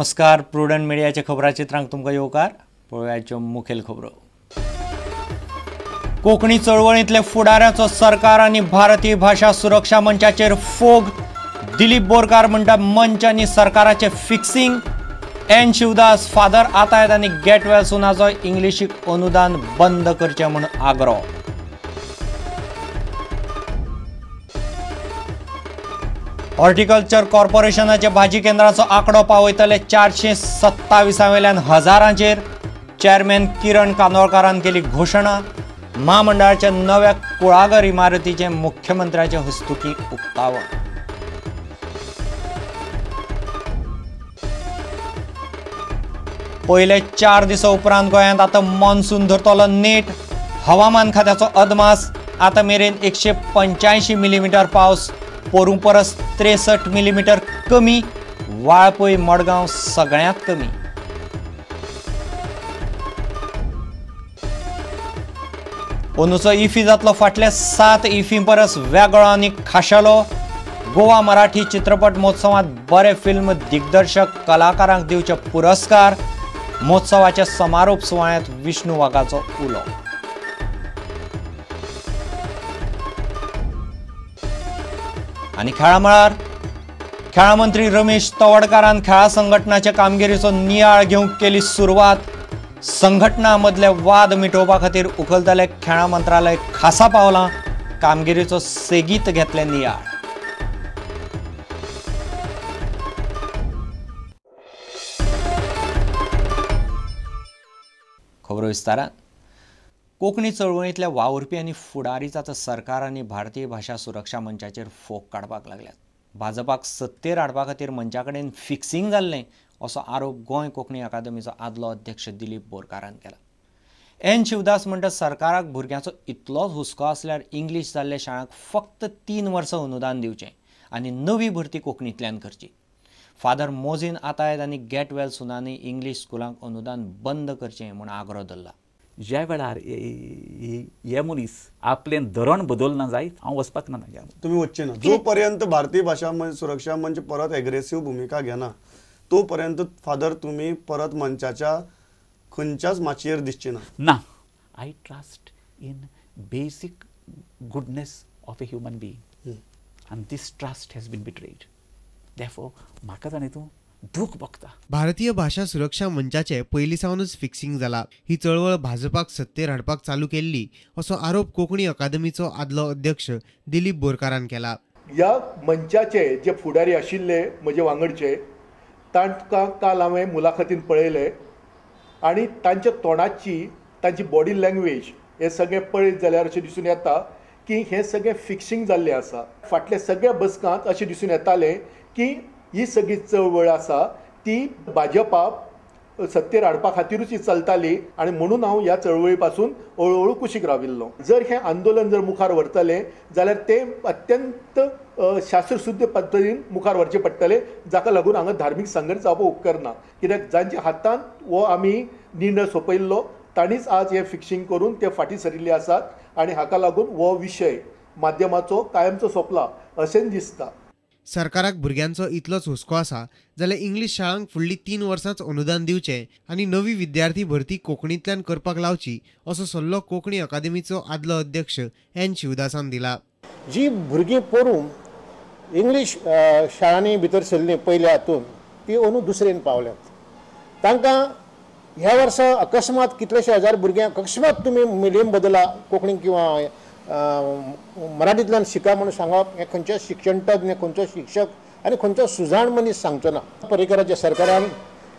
नमस्कार. प्रुडंट मिडियाच्या खबराचित्रांक तुमकां येवकार. पळोवयाच्यो मुखेल खबरो. कोंकणी चळवळींतले फुडाऱ्याचो सरकार आनी भारतीय भाषा सुरक्षा मंचाचेर फोग. दिलीप बोरकार म्हणटा मंच आनी सरकाराचे फिक्सिंग. एन शिवदास फादर आतायत आनी गेट वेल सुनाचो इंग्लिशीक अनुदान बंद करचें म्हूण आग्रो. हॉर्टिकल्चर कॉर्पोरेशनाचे भाजी केंद्राचो आंकडो पावयतले 427 वयल्यान हजारांचेर. चेअरमॅन किरण कांदोळकारान केली घोशणा. महामंडळाच्या नव्या कुळागर इमारतीचे मुख्यमंत्र्याचे हस्तुकीं उक्तावण. पयले 4 दिसा उपरांत गोंयांत आतां मॉन्सून धरतलो नेट. हवामान खात्याचो अदमास. आतां मेरेन 185 मिलीमीटर पावस. पोरूं परस 63 मिलीमीटर कमी. वाळपय मडगांव सगळ्यांत कमी. अंदूचो इफी जातलो फाटल्या 7 इफी परस वेगळो आनी खाशेलो. गोवा मराठी चित्रपट महोत्सवांत बरे फिल्म दिग्दर्शक कलाकारांक दिवचे पुरस्कार. महोत्सवाच्या समारोप सुवाळ्यांत विष्णू वाघाचो उलो. आनी खेळा मळार खेळा मंत्री रमेश तवडकारान खेळा संघटनाच्या कामगिरीचो नियाळ घेवंक केली सुरवात. संघटना मदले वाद मिटोवपा खातीर उखलतले खेळा मंत्रालय खासा पावलां. कामगिरीचो सेगीत घेतले नियाळ. खबरो विस्तारान. कोंकणी चळवळींतल्या वावुरपी आनी फुडारीच आतां सरकार आनी भारतीय भाषा सुरक्षा मंचाचेर फोग काडपाक लागल्यात. भाजपाक सत्तेर हाडपा खातीर मंचा कडेन फिक्सिंग जाल्लें असो आरोप गोंय कोंकणी अकादमीचो आदलो अध्यक्ष दिलीप बोरकारान केला. एन शिवदास म्हणटा सरकाराक भुरग्यांचो इतलोच हुस्को आसल्यार इंग्लीश जाल्ल्या शाळांक फक्त 3 वर्सां अनुदान दिवचें आनी नवी भरती कोंकणींतल्यान करची. फादर मोजीन आतायत आनी गेट वेल सुनांनी इंग्लीश स्कुलांक अनुदान बंद करचें म्हूण आग्रो धरला. ज्या वेळार हे मनीस आपलें धोरण बदलना जायत हांव वचपाक ना. तुम्ही वचचे ना जो पर्यंत भारतीय भाषा सुरक्षा मंच परत एग्रेसिव्ह भूमिका घेना तो पर्यंत फादर तुम्ही परत मंचाच्या खंयच्याच माचयेर दिसचे ना. I trust in basic goodness of a human being and this trust has been betrayed. Therefore म्हाका तातूंत दूख भोगता. भारतीय भाषा सुरक्षा मंचाचे पयलींसावनूच फिक्सिंग जाला. ही चळवळ भाजपाक सत्तेर हाडपाक चालू केल्ली असो आरोप कोंकणी अकादमीचो आदलो अध्यक्ष दिलीप बोरकारान केला. ह्या मंचाचे जे फुडारी आशिल्ले म्हजे वांगडचे तांकां काल हांवें मुलाखतीन पळयले आनी तांच्या तोंडाची तांची बॉडी लँग्वेज हे सगळें पळयत जाल्यार अशें दिसून येता की हे सगळें फिक्सिंग जाल्लें आसा. फाटल्या सगळ्या बसकांत अशें दिसून येतालें की ही सगळी चळवळ आसा ती भाजपाक सत्तेर हाडपा खातीरूच ही चलताली आनी म्हणून हांव ह्या चळवळी पासून हळूहळू कुशीक राविल्लो. जर हें आंदोलन जर मुखार व्हरतलें जाल्यार तें अत्यंत शास्त्रशुद्ध पद्दतीन मुखार व्हरचें पडटलें जाका लागून हांगा धार्मीक संघर्श जावप उपकारना. कित्याक जांच्या हातांत हो आमी निर्णय सोंपयल्लो तांणीच आज हें फिक्सिंग करून ते फाटीं सरिल्ले आसात आनी हाका लागून हो विशय माध्यमाचो कायमचो सोंपला अशें दिसता. सरकाराक भुरग्यांचो इतलोच हुस्को आसा जाल्यार इंग्लीश शाळांक फुडलीं 3 वर्सांच अनुदान दिवचें आनी नवी विद्यार्थी भरती कोंकणींतल्यान करपाक लावची असो सल्लो कोंकणी अकादमीचो आदलो अध्यक्ष एन शिवदासान दिला. जी भुरगीं पळोवन इंग्लीश शाळांनी भितर सरलीं पयल्या हातून ती अंदू दुसरेन पावल्यात. तांकां ह्या वर्सा अकस्मात कितलेशे हजार भुरग्यांक अकस्मात तुमी मिडियम बदला कोंकणी किंवा मराठींतल्यान शिका म्हणून सांगप हें खंयचो शिक्षण तज्ञ खंयचो शिक्षक आनी खंयचो सुजाण मनीस सांगचो ना. पर्रीकराच्या सरकारान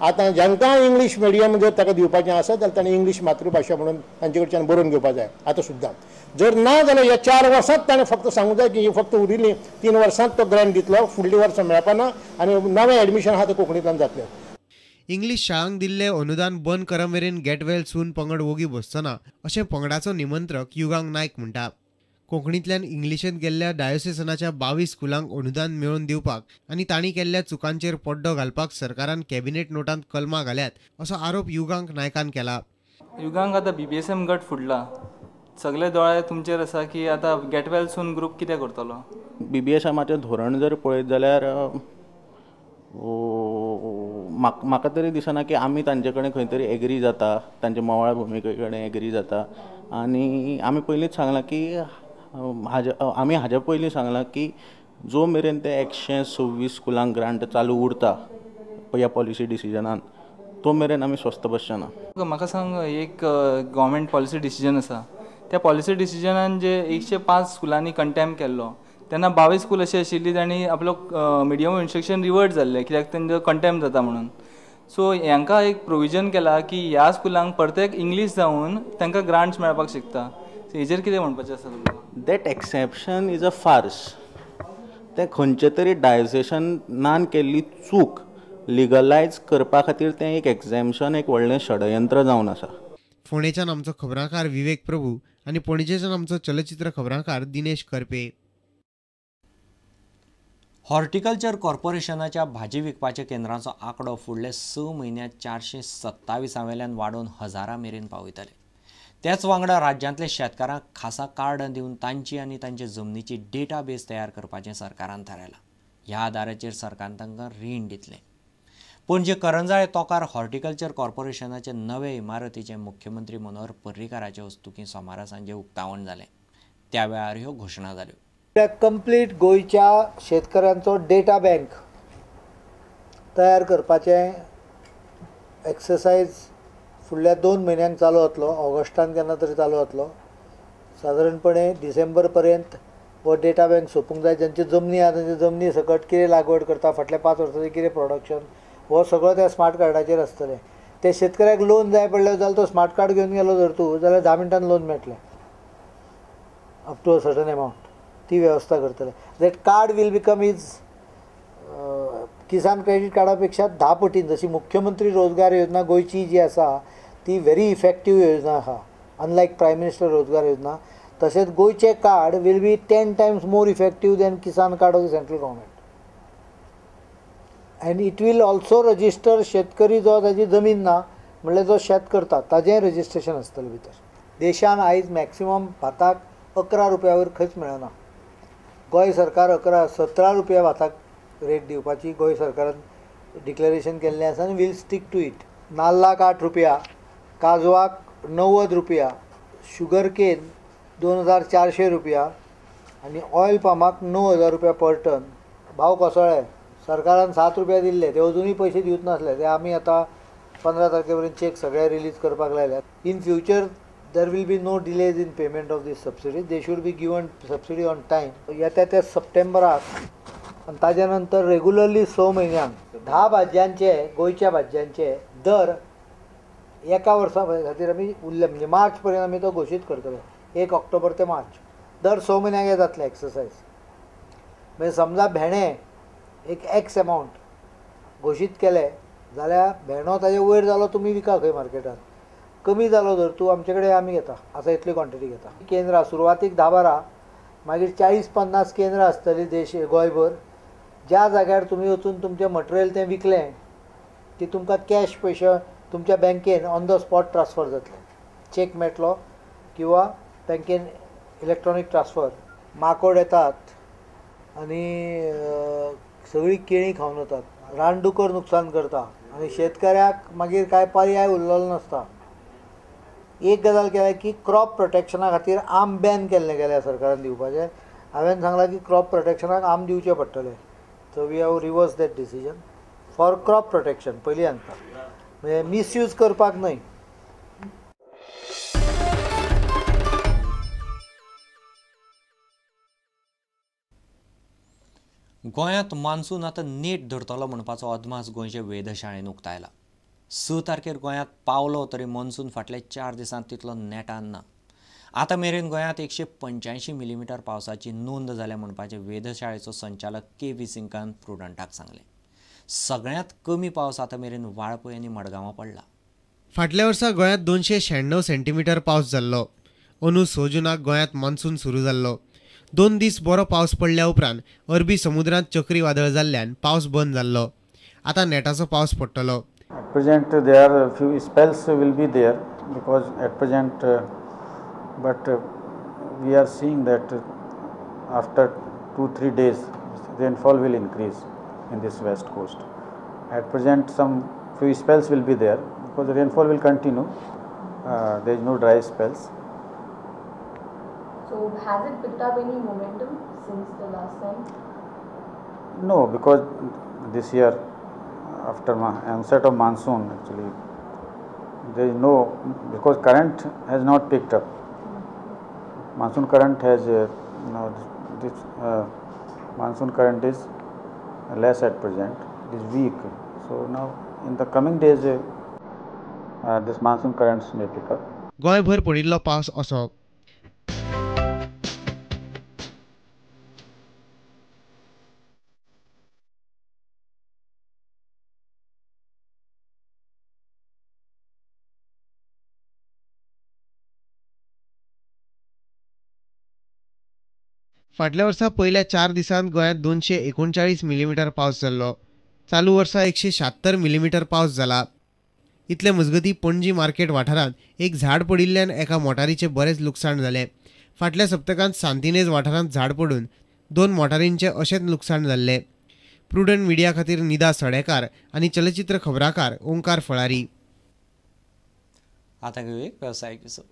आतां जांकां इंग्लीश मिडियम जर ताका दिवपाचें आसत जाल्यार ताणें इंग्लीश मातृभाशा म्हणून तांचे कडच्यान बरोवन घेवपाक जाय. आतां सुद्दां जर ना जाल्यार ह्या 4 वर्सांत ताणें फक्त सांगूंक जाय की ही फक्त उरिल्ली 3 वर्सांत तो ग्रँट दितलो. फुडलीं वर्सां मेळपाना आनी नवें एडमिशन आहा तें कोंकणींतल्यान जातलें. इंग्लीश शाळांक दिल्ले अनुदान बंद करप मेरेन गेट वेल सून पंगड वोगी बसचो ना अशें पंगडाचो निमंत्रक युगांक नायक म्हणटा. कोंकणींतल्यान इंग्लिशेंत गेल्ल्या डायोसिसनाच्या 22 स्कुलांक अनुदान मेळोवन दिवपाक आनी तांणी केल्ल्या चुकांचेर पड्डो घालपाक सरकारान कॅबिनेट नोटांत कलमां घाल्यात असो आरोप युगांक नायकान केला. युगांक आतां BBSM गट फुडला. सगळे दोळे तुमचेर आसा की आतां गेट वेल सून ग्रुप कितें करतलो. BBSMाचें धोरण जर पळयत जाल्यार म्हाका तरी दिसना की आमी तांचे कडेन खंय तरी एग्री जाता, तांचे मोवाळ भुमिके कडेन एग्री जाता. आनी आमी पयलींच सांगलां की आमी हाज्या पयलीं सांगलां की जो मेरेन ते 126 स्कुलांक ग्रांट चालू उरता ह्या पॉलिसी डिसिजनान, तो मेरेन आमी स्वस्थ बसचे ना. म्हाका सांग, एक गव्हर्मेंट पॉलिसी डिसिजन आसा, त्या पॉलिसी डिसिजनान जे 105 स्कुलांनी कंटेम केल्लो, तेन्ना 22 स्कूल अशी आशिल्ली तांणी आपलो मिडियम इन्स्ट्रक्शन रिवर्ट जाल्ले कित्याक तेंचो कंटेम जाता म्हणून. सो हांकां एक प्रोविजन केला की ह्या स्कुलांक परतेक इंग्लीश जावन तांकां ग्रांट्स मेळपाक शकता. हेजेर कितें म्हणपाचें आसा तुमकां? दॅट एक्सेप्शन इज अ फार्स. तें खंयचे तरी डायसेशनान केल्ली चूक लिगलायज करपा खातीर तें एक एक्झॅम्पशन, एक व्हडलें षडयंत्र जावन आसा. फोंडेच्यान आमचो खबरांकार विवेक प्रभू आनी पणजेच्यान आमचो चलचित्र खबरांकार दिनेश करपे. हॉर्टिकल्चर कॉर्पोरेशनाच्या भाजी विकपाच्या केंद्रांचो आंकडो फुडले 6 म्हयन्यांत 427 वेल्यान वाडोवन 1000 मेरेन पावयतले. त्याच वांगडा राज्यांतल्या शेतकारांक खासा कार्ड दिवन तांची आनी तांचे जमनीची डेटाबेस तयार करपाचें सरकारान थारायलां. ह्या आदाराचेर सरकारान तांकां रीण दितलें. पणजे करंजाळे तोकार हॉर्टिकल्चर कॉर्पोरेशनाचे नवे इमारतीचें मुख्यमंत्री मनोहर पर्रीकाराचे हस्तुकीं सोमारा सांजे उक्तावण जालें. त्या वेळार ह्यो घोशणा जाल्यो. कंप्लीट गोंयच्या शेतकऱ्यांचो डेटा बँक तयार करपाचें एक्सरसायज फुडल्या 2 म्हयन्यांक चालू जातलो. ऑगस्टान केन्ना तरी चालू जातलो. सादारणपणे डिसेंबर पर्यंत हो डेटा बँक सोंपूंक जाय. ज्यांची जमनी आसा तांची जमनी सकट कितें लागवड करता, फाटल्या 5 वर्सांचें कितें प्रोडक्शन, हो सगळो त्या स्मार्ट कार्डाचेर आसतलें. ते शेतकऱ्याक लोन जाय पडले जाल्यार तो स्मार्ट कार्ड घेवन गेलो जर तूं जाल्यार 10 मिनटान लोन मेळटलें up to a certain amount. ती वेवस्था करतले. That card will become is Kisan credit कार्डा पेक्षा 10 पटीन. जशी मुख्यमंत्री रोजगार योजना गोंयची जी आसा ती व्हेरी इफेक्टीव योजना आहा, अनलायक प्रायम मिनिस्टर रोजगार योजना. तशेंच गोंयचें card will be 10 times more effective than Kisan card of the central government. And it will also register शेतकरी जो ताजी जमीन ना म्हणल्यार जो शेत करता ताजें रजिस्ट्रेशन आसतलें भितर. देशान आयज मॅक्सिमम भाताक 11 रुपया वयर खंयच मेळना. गोंय सरकार 17 रुपया भाताक रेट दिवपाची गोंय सरकारान डिक्लेरेशन केल्लें आसा आनी वील स्टीक टू इट. नाल्लाक 8 रुपया, काजवाक 90 रुपया, शुगर केन 2400 रुपया आनी ऑयल पामाक 9000 रुपया पर टन. भाव कोसळ्ळे. सरकारान 7 रुपया दिल्ले, ते अजुनूय पयशे दिवच नासले. ते आमी आतां 15 तारखे पर्यंत चेक सगळे रिलीज करपाक लायल्यात. In future there will be no delays in payment of these subsidies. They should be given subsidy on time. येत्या त्या सप्टेंबराक आनी ताज्या नंतर रेगुलरली 6 म्हयन्यांक 10 भाज्यांचे गोंयच्या भाज्यांचे दर एका वर्सा खातीर आमी उरले म्हणजे मार्च पर्यंत आमी तो घोशीत करतले. 1 ऑक्टोबर ते मार्च दर 6 म्हयन्यांक हे जातले एक्सरसायज. म्हणजे समजा भेणे एक एक्स अमावंट घोशीत केले जाल्यार भेणो ताजे वयर जालो तुमी विका खंय मार्केटान. कमी जालो जर तूं आमचे कडेन आमी घेता आसा इतली क्वॉन्टिटी घेता. केंद्रां सुरवातीक 10-12 मागीर 40-50 केंद्रां आसतलीं देश गोंयभर. ज्या जाग्यार तुमी वचून तुमचें मटेरियल तें विकलें ती तुमकां कॅश पयशे तुमच्या बँकेन ऑन द स्पॉट ट्रान्सफर जातले. चेक मेळटलो किंवा बँकेन इलेक्ट्रॉनीक ट्रान्सफर. माकोड येतात आनी सगळीं केळीं खावन वतात. रानडुकर नुकसान करता आनी शेतकऱ्याक मागीर कांय पर्याय उरलेलो नासता. एक गजाल केल्या की क्रॉप प्रोटेक्शना खातीर आम बॅन केल्लें गेल्या सरकारान दिवपाचें. हांवें सांगलां की क्रॉप प्रोटेक्शनाक आम दिवचे पडटले. So we have reverse that decision for crop protection. पयलीं सांगता म्हणजे मिसयूज करपाक न्हय. गोंयांत मान्सून आतां नेट धरतलो म्हणपाचो अदमास गोंयचे वेधशाळेन उक्तायला. 6 तारखेर गोंयांत पावलो तरी मॉन्सून फाटल्या 4 दिसांत तितलो नेटान ना. आतां मेरेन गोंयांत 185 मिलीमीटर पावसाची नोंद जाल्या म्हणपाचें वेधशाळेचो संचालक के.व्ही. सिंकान प्रुडंटाक सांगलें. सगळ्यांत कमी पावस आतां मेरेन वाळपय आनी मडगांवां पडला. फाटल्या वर्सा गोंयांत 296 सेंटीमीटर पावस जाल्लो. अंदू 6 जूनाक गोंयांत मान्सून सुरू जाल्लो. 2 दीस बरो पावस पडल्या उपरांत अरबी समुद्रांत चक्रीवादळ जाल्ल्यान पावस बंद जाल्लो. आतां नेटाचो पावस पडटलो. At present, there are few spells will be there because at present, but we are seeing that after 2-3 days, rainfall will increase in this west coast, At present, some few spells will be there because the rainfall will continue. There is no dry spells. So has it picked up any momentum since the last time? No, because this year, after onset of monsoon, actually, there is no, because current has not picked up. Monsoon current has, this monsoon current is less at present, it is weak. So now in the coming days, this monsoon currents may pick up. गोंयभर पडिल्लो पावस असो. फाटल्या वर्सा पहिल्या 4 दिसांत गोंयांत 239 millimetre पावस जाल्लो. चालू वर्सा 176 मिलीमीटर पावस जाला. इतले मजगतीं पणजी मार्केट वाठारांत एक झाड पडिल्ल्यान एका मोटारीचे बरेच लुकसाण जालें. फाटल्या सप्तकांत सांतिनेज वाठारांत झाड पडून 2 मोटारींचे अशेंच लुकसाण जाल्लें. प्रुडंट मिडिया खातीर निदा सडेकार आनी चलचित्र खबराकार ओंकार फळारी. आता घेऊ एक व्यावसायिक विसव.